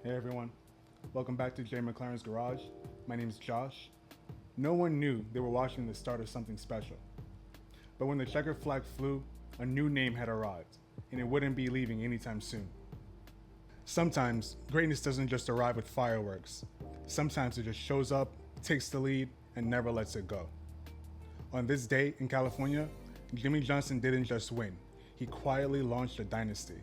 Hey everyone, welcome back to Jay McLaren's Garage. My name is Josh. No one knew they were watching the start of something special. But when the checker flag flew, a new name had arrived, and it wouldn't be leaving anytime soon. Sometimes, greatness doesn't just arrive with fireworks. Sometimes it just shows up, takes the lead, and never lets it go. On this day in California, Jimmie Johnson didn't just win, he quietly launched a dynasty.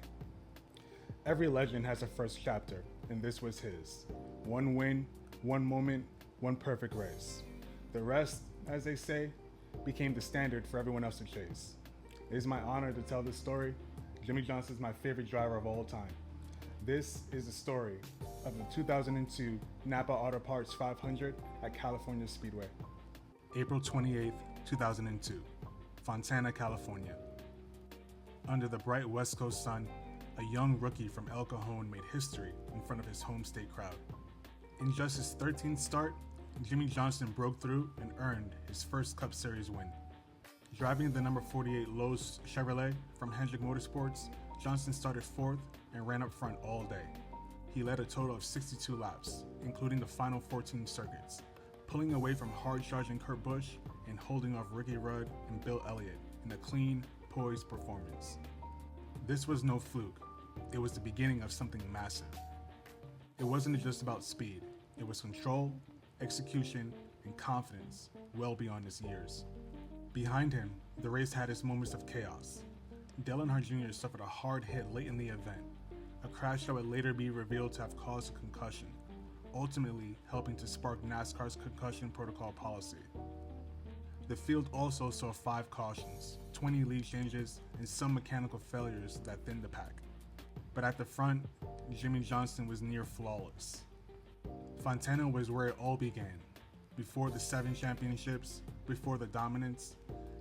Every legend has a first chapter, and this was his. One win, one moment, one perfect race. The rest, as they say, became the standard for everyone else to chase. It is my honor to tell this story. Jimmie Johnson is my favorite driver of all time. This is the story of the 2002 NAPA Auto Parts 500 at California Speedway. April 28, 2002, Fontana, California. Under the bright West Coast sun, a young rookie from El Cajon made history in front of his home state crowd. In just his 13th start, Jimmie Johnson broke through and earned his first Cup Series win. Driving the number 48 Lowe Chevrolet from Hendrick Motorsports, Johnson started fourth and ran up front all day. He led a total of 62 laps, including the final 14 circuits, pulling away from hard-charging Kurt Busch and holding off Ricky Rudd and Bill Elliott in a clean, poised performance. This was no fluke. It was the beginning of something massive. It wasn't just about speed. It was control, execution, and confidence well beyond his years. Behind him, the race had its moments of chaos. Dale Earnhardt Jr. suffered a hard hit late in the event, a crash that would later be revealed to have caused a concussion, ultimately helping to spark NASCAR's concussion protocol policy. The field also saw 5 cautions, 20 lead changes, and some mechanical failures that thinned the pack. But at the front, Jimmie Johnson was near flawless. Fontana was where it all began. Before the 7 championships, before the dominance,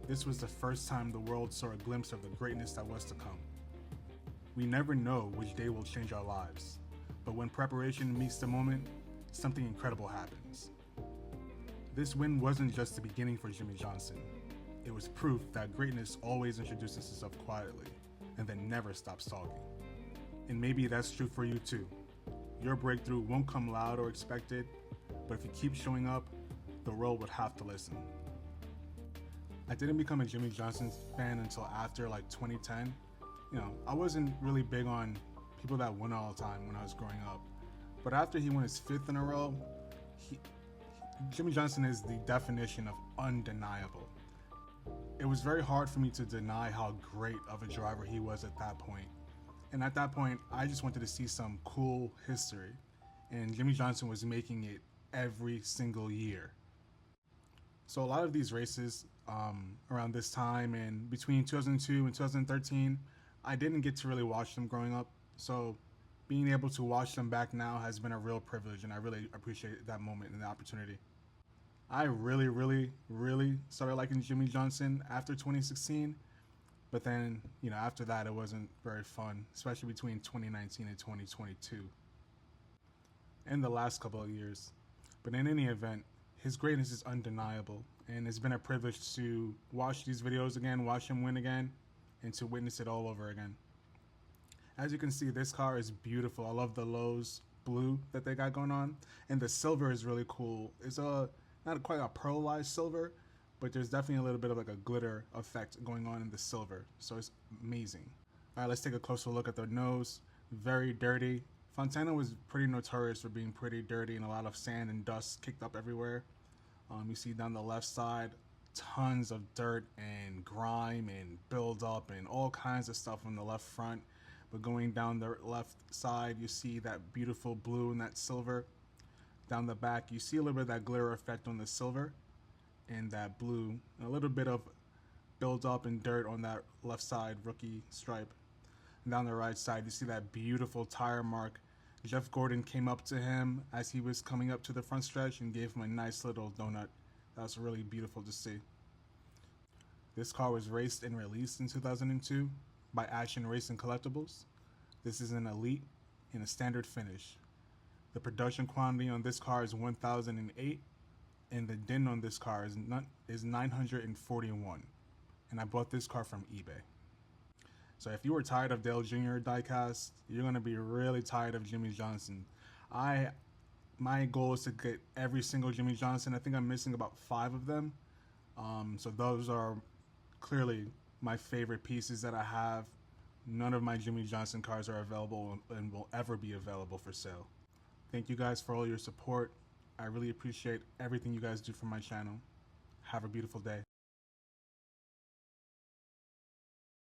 this was the first time the world saw a glimpse of the greatness that was to come. We never know which day will change our lives, but when preparation meets the moment, something incredible happens. This win wasn't just the beginning for Jimmie Johnson. It was proof that greatness always introduces itself quietly and then never stops talking. And maybe that's true for you too. Your breakthrough won't come loud or expected, but if you keep showing up, the world would have to listen. I didn't become a Jimmie Johnson fan until after 2010. I wasn't really big on people that win all the time when I was growing up. But after he won his 5th in a row, Jimmie Johnson is the definition of undeniable. It was very hard for me to deny how great of a driver he was at that point. And at that point, I just wanted to see some cool history. And Jimmie Johnson was making it every single year. So a lot of these races around this time and between 2002 and 2013, I didn't get to really watch them growing up. So being able to watch them back now has been a real privilege, and I really appreciate that moment and the opportunity. I really started liking Jimmie Johnson after 2016. But then, after that, it wasn't very fun, especially between 2019 and 2022 and the last couple of years. But in any event, his greatness is undeniable, and it's been a privilege to watch these videos again, watch him win again, and to witness it all over again. As you can see, this car is beautiful. I love the Lowe's blue that they got going on, and the silver is really cool. It's not quite a pearlized silver, but there's definitely a little bit of a glitter effect going on in the silver, so it's amazing. All right, let's take a closer look at the nose. Very dirty. Fontana was pretty notorious for being pretty dirty and a lot of sand and dust kicked up everywhere. You see down the left side, tons of dirt and grime and buildup and all kinds of stuff on the left front. But going down the left side, you see that beautiful blue and that silver. Down the back, you see a little bit of that glitter effect on the silver and that blue, and a little bit of build up and dirt on that left side rookie stripe. And down the right side, you see that beautiful tire mark. Jeff Gordon came up to him as he was coming up to the front stretch and gave him a nice little donut. That was really beautiful to see. This car was raced and released in 2002 by Action Racing Collectibles. This is an elite and a standard finish. The production quantity on this car is 1,008. And the DIN on this car is 941, and I bought this car from eBay. So if you were tired of Dale Jr. Diecast, you're going to be really tired of Jimmie Johnson. My goal is to get every single Jimmie Johnson. I think I'm missing about 5 of them. So those are clearly my favorite pieces that I have. None of my Jimmie Johnson cars are available and will ever be available for sale. Thank you guys for all your support. I really appreciate everything you guys do for my channel. Have a beautiful day.